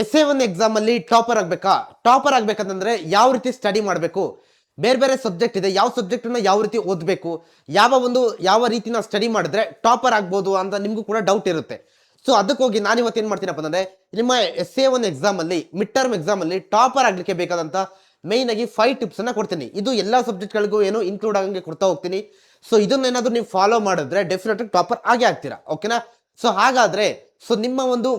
SA1 exam ಅಲ್ಲಿ topper ಆಗ್ಬೇಕಾ? Topper ಆಗ್ಬೇಕಂತಂದ್ರೆ ಯಾವ ರೀತಿ ಸ್ಟಡಿ ಮಾಡಬೇಕು, ಬೇರೆ ಬೇರೆ ಸಬ್ಜೆಕ್ಟ್ ಇದೆ, ಯಾವ ಸಬ್ಜೆಕ್ಟ್ ಅನ್ನ ಯಾವ ರೀತಿ ಓದಬೇಕು, ಯಾವ ರೀತಿ ನಾವು ಸ್ಟಡಿ ಮಾಡಿದ್ರೆ ಟಾಪರ್ ಆಗ್ಬೋದು ಅಂತ ನಿಮ್ಗೂ ಕೂಡ ಡೌಟ್ ಇರುತ್ತೆ. ಸೊ ಅದಕ್ಕೋಗಿ ನಾನು ಇವತ್ತು ಏನ್ ಮಾಡ್ತೀನಪ್ಪ ಅಂದ್ರೆ ನಿಮ್ಮ SA1 ಎಕ್ಸಾಮ್ ಅಲ್ಲಿ ಮಿಡ್ ಟರ್ಮ್ ಎಕ್ಸಾಮ್ ಅಲ್ಲಿ ಟಾಪರ್ ಆಗ್ಲಿಕ್ಕೆ ಬೇಕಾದಂತ ಮೈನ್ ಆಗಿ 5 ಟಿಪ್ಸ್ ಅನ್ನ ಕೊಡ್ತೀನಿ. ಇದು ಎಲ್ಲಾ ಸಬ್ಜೆಕ್ಟ್ ಗಳಿಗೂ ಏನು ಇನ್ಕ್ಲೂಡ್ ಆಗಂಗೆ ಕೊಡ್ತಾ ಹೋಗ್ತೀನಿ. ಸೊ ಇದನ್ನೇನಾದ್ರೂ ನೀವು ಫಾಲೋ ಮಾಡಿದ್ರೆ ಡೆಫಿನೆಟ್ ಟಾಪರ್ ಆಗೇ ಆಗ್ತೀರಾ. ಓಕೆನಾ? ಸೊ ಹಾಗಾದ್ರೆ ನಿಮ್ಮ ಒಂದು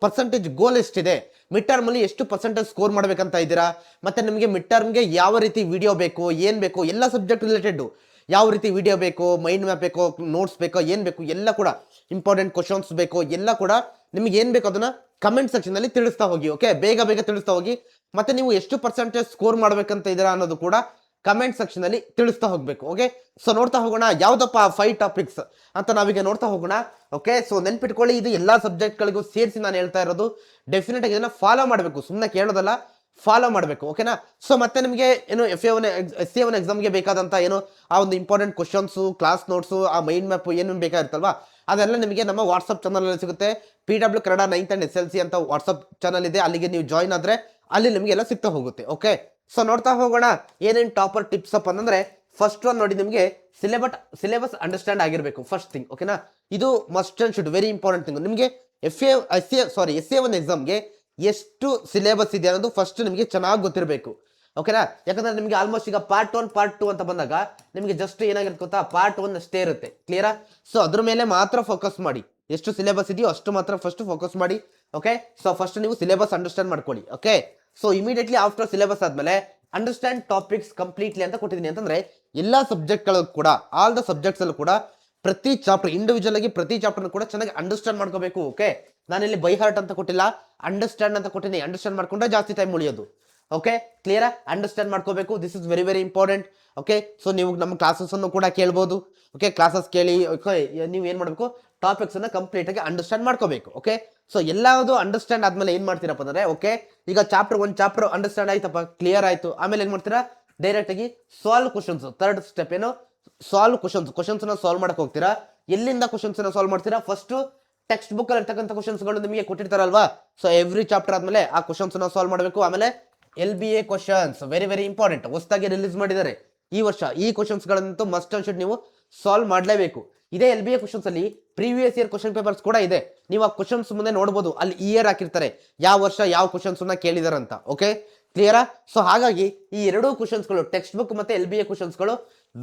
ಪರ್ಸೆಂಟೇಜ್ ಗೋಲ್ ಎಷ್ಟಿದೆ, ಮಿಡ್ ಟರ್ಮ್ ಅಲ್ಲಿ ಎಷ್ಟು ಪರ್ಸೆಂಟೇಜ್ ಸ್ಕೋರ್ ಮಾಡ್ಬೇಕಂತ ಇದ್ದೀರಾ, ಮತ್ತೆ ನಿಮಗೆ ಮಿಡ್ ಟರ್ಮ್ಗೆ ಯಾವ ರೀತಿ ವಿಡಿಯೋ ಬೇಕು, ಏನ್ ಬೇಕು, ಎಲ್ಲ ಸಬ್ಜೆಕ್ಟ್ ರಿಲೇಟೆಡ್ ಯಾವ ರೀತಿ ವಿಡಿಯೋ ಬೇಕು, ಮೈಂಡ್ ಮ್ಯಾಪ್ ಬೇಕೋ, ನೋಟ್ಸ್ ಬೇಕೋ, ಏನ್ ಬೇಕು ಎಲ್ಲ ಕೂಡ, ಇಂಪಾರ್ಟೆಂಟ್ ಕ್ವಶನ್ಸ್ ಬೇಕೋ ಎಲ್ಲ ಕೂಡ ನಿಮ್ಗೆ ಏನ್ ಬೇಕು ಅದನ್ನ ಕಮೆಂಟ್ ಸೆಕ್ಷನ್ ಅಲ್ಲಿ ತಿಳಿಸ್ತಾ ಹೋಗಿ. ಓಕೆ, ಬೇಗ ಬೇಗ ತಿಳಿಸ್ತಾ ಹೋಗಿ. ಮತ್ತೆ ನೀವು ಎಷ್ಟು ಪರ್ಸೆಂಟೇಜ್ ಸ್ಕೋರ್ ಮಾಡ್ಬೇಕಂತ ಇದ್ದೀರಾ ಅನ್ನೋದು ಕೂಡ ಕಮೆಂಟ್ ಸೆಕ್ಷನ್ ಅಲ್ಲಿ ತಿಳಿಸ್ತಾ ಹೋಗ್ಬೇಕು. ಓಕೆ, ಸೊ ನೋಡ್ತಾ ಹೋಗೋಣ ಯಾವ್ದಪ್ಪ 5 ಟಾಪಿಕ್ಸ್ ಅಂತ ನಾವೀಗ ನೋಡ್ತಾ ಹೋಗೋಣ. ಓಕೆ, ಸೊ ನೆನ್ಪಿಟ್ಕೊಳ್ಳಿ, ಇದು ಎಲ್ಲಾ ಸಬ್ಜೆಕ್ಟ್ ಗಳಿಗೂ ಸೇರಿಸಿ ನಾನು ಹೇಳ್ತಾ ಇರೋದು. ಡೆಫಿನೆಟ್ ಆಗಿ ಇದನ್ನ ಫಾಲೋ ಮಾಡಬೇಕು, ಸುಮ್ಮನೆ ಕೇಳೋದಲ್ಲ, ಫಾಲೋ ಮಾಡಬೇಕು. ಓಕೆನಾ? ಸೊ ಮತ್ತೆ ನಿಮಗೆ ಏನು SA1 ಎಕ್ಸಾಮ್ಗೆ ಬೇಕಾದಂತ ಏನು ಆ ಒಂದು ಇಂಪಾರ್ಟೆಂಟ್ ಕ್ವಶನ್ಸ್, ಕ್ಲಾಸ್ ನೋಟ್ಸ್, ಆ ಮೈಂಡ್ ಮ್ಯಾಪ್ ಏನು ಬೇಕಾಗಿರ್ತಲ್ವಾ, ಅದೆಲ್ಲ ನಿಮಗೆ ನಮ್ಮ ವಾಟ್ಸ್ಆಪ್ ಚಾನಲ್ ಅಲ್ಲಿ ಸಿಗುತ್ತೆ. PW Kannada 9th and SLC ಅಂತ ವಾಟ್ಸ್ಆಪ್ ಚಾನಲ್ ಇದೆ, ಅಲ್ಲಿಗೆ ನೀವು ಜಾಯಿನ್ ಆದ್ರೆ ಅಲ್ಲಿ ನಿಮಗೆ ಎಲ್ಲ ಸಿಗ್ತಾ ಹೋಗುತ್ತೆ. ಓಕೆ, ಸೊ ನೋಡ್ತಾ ಹೋಗೋಣ ಏನೇನು ಟಾಪರ್ ಟಿಪ್ಸ್ ಅಪ್ ಅಂತಂದ್ರೆ ಫಸ್ಟ್ ಒನ್ ನೋಡಿ, ನಿಮಗೆ ಸಿಲೆಬಸ್ ಅಂಡರ್ಸ್ಟ್ಯಾಂಡ್ ಆಗಿರಬೇಕು ಫಸ್ಟ್ ಥಿಂಗ್. ಓಕೆನಾ? ಇದು must and should very important thing. ನಿಮಗೆ SA1 ಎಕ್ಸಾಮ್ಗೆ ಎಷ್ಟು ಸಿಲೆಬಸ್ ಇದೆ ಅನ್ನೋದು ಫಸ್ಟ್ ನಿಮಗೆ ಚೆನ್ನಾಗಿ ಗೊತ್ತಿರಬೇಕು. ಓಕೆನಾ? ಯಾಕಂದ್ರೆ ನಿಮಗೆ ಆಲ್ಮೋಸ್ಟ್ ಈಗ ಪಾರ್ಟ್ 1 ಪಾರ್ಟ್ 2 ಅಂತ ಬಂದಾಗ ನಿಮಗೆ ಜಸ್ಟ್ ಏನಾಗಿರುತ್ತೆ ಗೊತ್ತಾ, ಪಾರ್ಟ್ 1 ಅಷ್ಟೇ ಇರುತ್ತೆ. ಕ್ಲಿಯರಾ? ಸೊ ಅದ್ರ ಮೇಲೆ ಮಾತ್ರ ಫೋಕಸ್ ಮಾಡಿ, ಎಷ್ಟು ಸಿಲೆಬಸ್ ಇದೆಯೋ ಅಷ್ಟು ಮಾತ್ರ ಫಸ್ಟ್ ಫೋಕಸ್ ಮಾಡಿ. ಓಕೆ, ಸೊ ಫಸ್ಟ್ ನೀವು ಸಿಲೆಬಸ್ ಅಂಡರ್ಸ್ಟ್ಯಾಂಡ್ ಮಾಡ್ಕೊಳ್ಳಿ. Okay, so immediately after syllabus ಆದ್ಮೇಲೆ ಅಂಡರ್ಸ್ಟ್ಯಾಂಡ್ ಟಾಪಿಕ್ಸ್ ಕಂಪ್ಲೀಟ್ಲಿ ಅಂತ ಕೊಟ್ಟಿದ್ದೀನಿ. ಅಂತಂದ್ರೆ ಎಲ್ಲಾ ಸಬ್ಜೆಕ್ಟ್ ಗಳು ಕೂಡ, ಆಲ್ ದ ಸಬ್ಜೆಕ್ಟ್ಸ್ ಅಲ್ಲೂ ಕೂಡ ಪ್ರತಿ ಚಾಪ್ಟರ್ ಇಂಡಿವಿಜುವಲ್ ಆಗಿ ಪ್ರತಿ ಚಾಪ್ಟರ್ ಕೂಡ ಚೆನ್ನಾಗಿ ಅಂಡರ್ಸ್ಟ್ಯಾಂಡ್ ಮಾಡ್ಕೋಬೇಕು. ಓಕೆ, ನಾನಿಲ್ಲಿ ಬೈ ಹಾರ್ಟ್ ಅಂತ ಕೊಟ್ಟಿಲ್ಲ, ಅಂಡರ್ಸ್ಟ್ಯಾಂಡ್ ಅಂತ ಕೊಟ್ಟಿನಿ. ಅಂಡರ್ಸ್ಟ್ಯಾಂಡ್ ಮಾಡ್ಕೊಂಡ್ರೆ ಜಾಸ್ತಿ ಟೈಮ್ ಉಳಿಯೋದು. Okay, clear? ಅಂಡರ್ಸ್ಟ್ಯಾಂಡ್ ಮಾಡ್ಕೋಬೇಕು. This is very very important. Okay, so ನೀವು ನಮ್ಮ ಕ್ಲಾಸಸ್ ಅನ್ನು ಕೂಡ ಕೇಳ್ಬೋದು. ಓಕೆ, ಕ್ಲಾಸಸ್ ಕೇಳಿ ನೀವು ಏನ್ ಮಾಡಬೇಕು, ಟಾಪಿಕ್ಸ್ ಅನ್ನ ಕಂಪ್ಲೀಟ್ ಆಗಿ ಅಂಡರ್ಸ್ಟ್ಯಾಂಡ್ ಮಾಡ್ಕೋಬೇಕು. ಓಕೆ, ಸೊ ಎಲ್ಲಾವುದು ಅಂಡರ್ಸ್ಟ್ಯಾಂಡ್ ಆದ್ಮೇಲೆ ಏನ್ ಮಾಡ್ತೀರಪ್ಪ ಅಂದ್ರೆ, ಓಕೆ ಈಗ ಒಂದು ಚಾಪ್ಟರ್ ಅಂಡರ್ಸ್ಟ್ಯಾಂಡ್ ಆಯ್ತಪ್ಪ, ಕ್ಲಿಯರ್ ಆಯ್ತು, ಆಮೇಲೆ ಏನ್ ಮಾಡ್ತೀರಾ, ಡೈರೆಕ್ಟ್ ಆಗಿ ಸಾಲ್ವ್ ಕ್ವಶನ್ಸ್. ಥರ್ಡ್ ಸ್ಟೆಪ್ ಏನು, ಸಾಲ್ವ್ ಕ್ವಶನ್ಸ್ ನ ಸಾಲ್ವ್ ಮಾಡಕ್ ಹೋಗ್ತೀರಾ. ಎಲ್ಲಿಂದ ಕ್ವಶನ್ಸ್ ನ ಸಾಲ್ವ್ ಮಾಡ್ತೀರಾ, ಫಸ್ಟ್ ಟೆಕ್ಸ್ಟ್ ಬುಕ್ ಅಲ್ಲಿ ಇರ್ತಕ್ಕಂಥ ಕ್ವಶನ್ಸ್ ಗಳು ನಿಮಗೆ ಕೊಟ್ಟಿರ್ತಾರಲ್ವಾ, ಸೊ ಎವ್ರಿ ಚಾಪ್ಟರ್ ಆದ್ಮೇಲೆ ಆ ಕ್ವಶನ್ಸ್ ನ ಸಾಲ್ವ್ ಮಾಡಬೇಕು. ಆಮೇಲೆ LBA questions very very important, ಹೊಸದಾಗಿ ರಿಲೀಸ್ ಮಾಡಿದ್ದಾರೆ ಈ ವರ್ಷ. ಈ ಕ್ವಶನ್ಸ್ ಗಳಂತೂ ಮಸ್ಟ್ ಅಂಡ್ ಶುಡ್ ನೀವು ಸಾಲ್ವ್ ಮಾಡಲೇಬೇಕು. ಇದೇ LBA ಕ್ವಶನ್ಸ್ ಅಲ್ಲಿ ಪ್ರೀವಿಯಸ್ ಇಯರ್ ಕ್ವಶನ್ ಪೇಪರ್ಸ್ ಕೂಡ ಇದೆ. ನೀವು ಆ ಕ್ವಶನ್ಸ್ ಮುಂದೆ ನೋಡಬಹುದು, ಅಲ್ಲಿ ಇಯರ್ ಹಾಕಿರ್ತಾರೆ, ಯಾವ ವರ್ಷ ಯಾವ ಕ್ವಶನ್ಸ್ ಕೇಳಿದಾರಂತ. ಓಕೆ, ಕ್ಲಿಯರಾ? ಸೊ ಹಾಗಾಗಿ ಈ ಎರಡೂ ಕ್ವಶನ್ಸ್ ಗಳು, ಟೆಕ್ಸ್ಟ್ ಬುಕ್ ಮತ್ತೆ LBA ಕ್ವಶನ್ಸ್ ಗಳು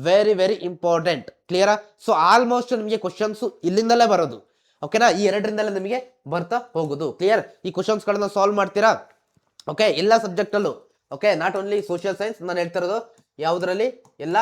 ವೆರಿ ವೆರಿ ಇಂಪಾರ್ಟೆಂಟ್. ಕ್ಲಿಯರಾ? ಸೊ ಆಲ್ಮೋಸ್ಟ್ ನಿಮಗೆ ಕ್ವಶನ್ಸ್ ಇಲ್ಲಿಂದಲೇ ಬರೋದು. ಓಕೆನಾ? ಈ ಎರಡರಿಂದಲೇ ನಿಮಗೆ ಬರ್ತಾ ಹೋಗುದು. ಕ್ಲಿಯರ್? ಈ ಕ್ವಶನ್ಸ್ ಗಳನ್ನ ಸಾಲ್ವ್ ಮಾಡ್ತೀರಾ. ಓಕೆ, ಎಲ್ಲ ಸಬ್ಜೆಕ್ಟ್ ಅಲ್ಲೂ. Okay, not only social science, ನಾನು ಹೇಳ್ತಾ ಇರೋದು ಯಾವುದರಲ್ಲಿ, ಎಲ್ಲ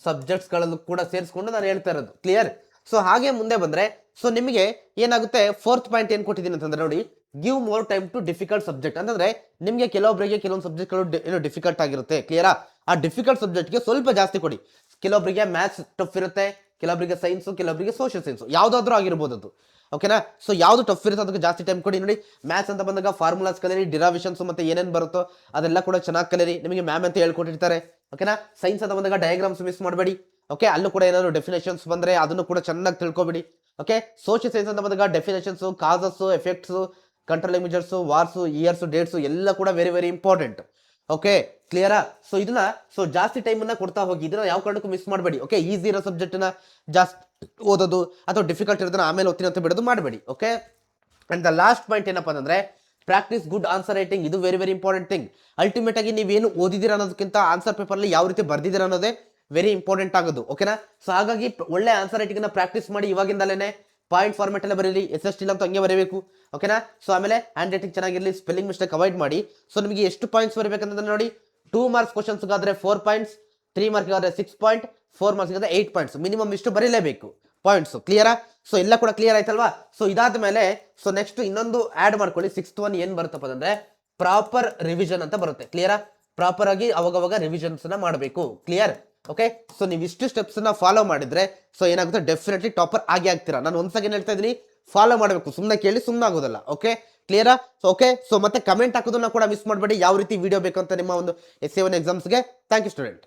ಸಬ್ಜೆಕ್ಟ್ಸ್ ಗಳಲ್ಲೂ ಕೂಡ ಸೇರಿಸ್ಕೊಂಡು ನಾನು ಹೇಳ್ತಾ ಇರೋದು. ಕ್ಲಿಯರ್? ಸೊ ಹಾಗೆ ಮುಂದೆ ಬಂದ್ರೆ, ಸೊ ನಿಮಗೆ ಏನಾಗುತ್ತೆ, 4th ಪಾಯಿಂಟ್ ಏನ್ ಕೊಟ್ಟಿದ್ದೀನಿ ಅಂತಂದ್ರೆ ನೋಡಿ, give more time to difficult subject. ಅಂತಂದ್ರೆ ನಿಮಗೆ ಕೆಲವೊಬ್ಬರಿಗೆ ಕೆಲವೊಂದು ಸಬ್ಜೆಕ್ಟ್ಗಳು ಏನು ಡಿಫಿಕಲ್ಟ್ ಆಗಿರುತ್ತೆ. ಕ್ಲಿಯರಾ? ಆ ಡಿಫಿಕಲ್ಟ್ ಸಬ್ಜೆಕ್ಟ್ಗೆ ಸ್ವಲ್ಪ ಜಾಸ್ತಿ ಕೊಡಿ. ಕೆಲವೊಬ್ಬರಿಗೆ ಮ್ಯಾಥ್ಸ್ ಟಫ್ ಇರುತ್ತೆ, ಕೆಲವೊಬ್ಬರಿಗೆ ಸೈನ್ಸ್, ಕೆಲವೊಬ್ಬರಿಗೆ ಸೋಷಿಯಲ್ ಸೈನ್ಸ್, ಯಾವ್ದಾದ್ರೂ ಆಗಿರ್ಬೋದು ಅದು. ಓಕೆನಾ? ಸೊ ಯಾವ್ದು ಟಫ್ ಇರುತ್ತೆ ಅದಕ್ಕೆ ಜಾಸ್ತಿ ಟೈಮ್ ಕೊಡಿ. ನೋಡಿ, ಮ್ಯಾಥ್ಸ್ ಅಂತ ಬಂದಾಗ ಫಾರ್ಮುಲಾಸ್ ಕಲೀರಿ, ಡಿರಾವಿಷನ್ಸ್ ಮತ್ತೆ ಏನೇನು ಬರುತ್ತೋ ಅದೆಲ್ಲ ಕೂಡ ಚೆನ್ನಾಗಿ ಕಲೀರಿ, ನಿಮಗೆ ಮ್ಯಾಮ್ ಅಂತ ಹೇಳ್ಕೊಟ್ಟಿರ್ತಾರೆ. ಓಕೆನಾ? ಸೈನ್ಸ್ ಅಂತ ಬಂದಾಗ ಡಯಾಗ್ರಾಮ್ಸ್ ಮಿಸ್ ಮಾಡಬೇಡಿ. ಓಕೆ, ಅಲ್ಲೂ ಕೂಡ ಏನಾದ್ರು ಡೆಫಿನೇಷನ್ಸ್ ಬಂದ್ರೆ ಅದನ್ನು ಕೂಡ ಚೆನ್ನಾಗಿ ತಿಳ್ಕೊಬೇಡಿ. ಓಕೆ, ಸೋಷಿಯಲ್ ಸೈನ್ಸ್ ಅಂತ ಬಂದಾಗ definitions, causes, effects, controlling measures, wars, years, dates ಎಲ್ಲ ಕೂಡ ವೆರಿ ವೆರಿ ಇಂಪಾರ್ಟೆಂಟ್. ಓಕೆ, ಕ್ಲಿಯರಾ? ಸೊ ಇದನ್ನ ಜಾಸ್ತಿ ಟೈಮ್ ಅನ್ನ ಕೊಡ್ತಾ ಹೋಗಿ, ಇದನ್ನ ಯಾವ ಕಾರಣಕ್ಕೂ ಮಿಸ್ ಮಾಡಬೇಡಿ. ಓಕೆ, ಈಸಿ ಇರೋ ಸಬ್ಜೆಕ್ಟ್ ನ ಜಾಸ್ತಿ ಓದೋದು ಅಥವಾ ಡಿಫಿಕಲ್ಟ್ ಇರೋದನ್ನ ಆಮೇಲೆ ಓದ್ತೀನಿ ಅಂತ ಬಿಡೋದು ಮಾಡಬೇಡಿ. Okay, and the last point ಏನಪ್ಪಾ ಅಂದ್ರೆ, ಪ್ರಾಕ್ಟೀಸ್ ಗುಡ್ ಆನ್ಸರ್ ರೈಟಿಂಗ್. ಇದು very very important thing. Ultimate ಆಗಿ ನೀವೇನು ಓದಿದ್ದೀರಾ ಅನ್ನೋದಕ್ಕಿಂತ ಆನ್ಸರ್ ಪೇಪರ್ ಅಲ್ಲಿ ಯಾವ ರೀತಿ ಬರ್ದಿದ್ದೀರಾ ಅನ್ನೋದೇ ವೆರಿ ಇಂಪಾರ್ಟೆಂಟ್ ಆಗೋದು. ಓಕೆನಾ? ಸೊ ಹಾಗಾಗಿ ಒಳ್ಳೆ ಆನ್ಸರ್ ರೈಟಿಂಗ್ ನ ಪ್ರಾಕ್ಟೀಸ್ ಮಾಡಿ ಇವಾಗಿಂದಲೇ. ಪಾಯಿಂಟ್ ಫಾರ್ಮೆಟ್ ಎಲ್ಲ ಬರೀರಿ, SST ಅಂತ ಹಂಗೆ ಬರೀಬೇಕು. ಓಕೆನಾ? ಸೊ ಆಮೇಲೆ ಹ್ಯಾಂಡ್ ರೈಟಿಂಗ್ ಚೆನ್ನಾಗಿರಲಿ, ಸ್ಪೆಲ್ಲಿಂಗ್ ಮಿಸ್ಟೇಕ್ ಅವಾಯ್ಡ್ ಮಾಡಿ. ಸೊ ನಿಮಗೆ ಎಷ್ಟು ಪಾಯಿಂಟ್ಸ್ ಬರಬೇಕಂತಂದ್ರೆ ನೋಡಿ, 2 ಮಾರ್ಕ್ಸ್ ಕ್ವಶನ್ಸ್ ಆದ್ರೆ 4 ಪಾಯಿಂಟ್ಸ್, 3 ಮಾರ್ಕ್ಸ್ ಆದ್ರೆ 6 ಪಾಯಿಂಟ್, 4 ಮಾರ್ಕ್ಸ್ ಆದ್ರೆ 8 ಪಾಯಿಂಟ್ಸ್, ಮಿನಿಮಮ್ ಇಷ್ಟು ಬರೀಲೇಬೇಕು ಪಾಯಿಂಟ್ಸ್. ಕ್ಲಿಯರಾ? ಸೊ ಎಲ್ಲ ಕೂಡ ಕ್ಲಿಯರ್ ಆಯ್ತಲ್ವಾ? ಸೊ ಇದಾದ ಮೇಲೆ ನೆಕ್ಸ್ಟ್ ಇನ್ನೊಂದು ಆಡ್ ಮಾಡ್ಕೊಳ್ಳಿ. 6th ಒನ್ ಏನ್ ಬರುತ್ತಪ್ಪ ಅಂದ್ರೆ, ಪ್ರಾಪರ್ ರಿವಿಷನ್ ಅಂತ ಬರುತ್ತೆ. ಕ್ಲಿಯರಾ? ಪ್ರಾಪರ್ ಆಗಿ ಅವಾಗವಾಗ ರಿವಿಷನ್ಸ್ ನ ಮಾಡಬೇಕು. ಕ್ಲಿಯರ್? ಓಕೆ, ಸೊ ನೀವು ಇಷ್ಟು ಸ್ಟೆಪ್ಸ್ ನ ಫಾಲೋ ಮಾಡಿದ್ರೆ ಏನಾಗುತ್ತೆ, ಡೆಫಿನೆಟ್ಲಿ ಟಾಪರ್ ಆಗಿ ಆಗ್ತೀರಾ. ನಾನು ಒಂದ್ಸಲ ಏನ್ ಹೇಳ್ತಾ ಇದೀನಿ, ಫಾಲೋ ಮಾಡಬೇಕು, ಸುಮ್ಮನೆ ಕೇಳಿ ಸುಮ್ಮನೆ ಆಗೋದಲ್ಲ. ಓಕೆ, ಕ್ಲಿಯರಾ? ಓಕೆ, ಸೊ ಮತ್ತೆ ಕಮೆಂಟ್ ಹಾಕೋದನ್ನ ಕೂಡ ಮಿಸ್ ಮಾಡಬೇಡಿ, ಯಾವ ರೀತಿ ವಿಡಿಯೋ ಬೇಕು ಅಂತ ನಿಮ್ಮ ಒಂದು SA1 ಎಕ್ಸಾಮ್ಸ್ಗೆ. Thank you student.